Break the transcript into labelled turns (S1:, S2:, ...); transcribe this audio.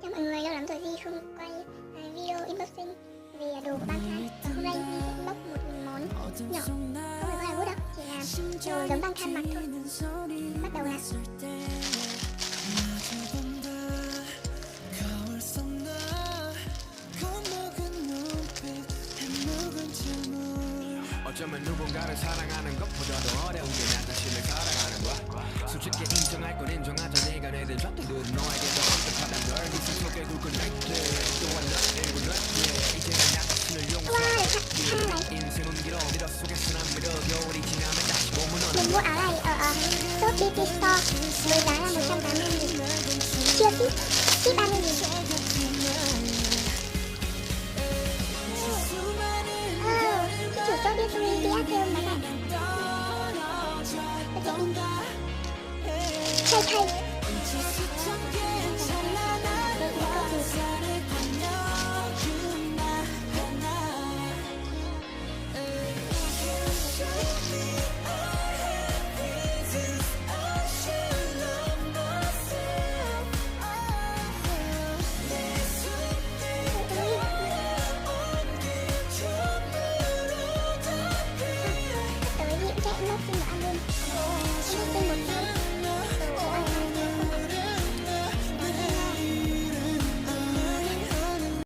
S1: Chào mọi người, lâu lắm rồi Vi không quay video unboxing về đồ của Bang Than. Và hôm nay Vi sẽ unbox một món nhỏ, không phải là bút đâu, chỉ là đồ giống Bang Than mặc thôi. Bắt đầu nào.
S2: 어쩌면 누군가를 사랑하는 것보다도 어려운 게 나 자신을 사랑하는 거야. 솔직히 인정할 건 인정하자. 내가 내든 전투들은 너에게 더 완벽하단 널 미소 속에 굵은 넥들 또한 널 일고 널게 이제는 나 자신을 용서해. 인생은 길어 미러 속에서 난 미러 겨울이 지나면 다시 봄은
S1: Mình mua áo này ở shop BT Store với giá là 180.000, chưa ship 30.000. Chủ cho biết Olivia thêm mà này. Thay thay.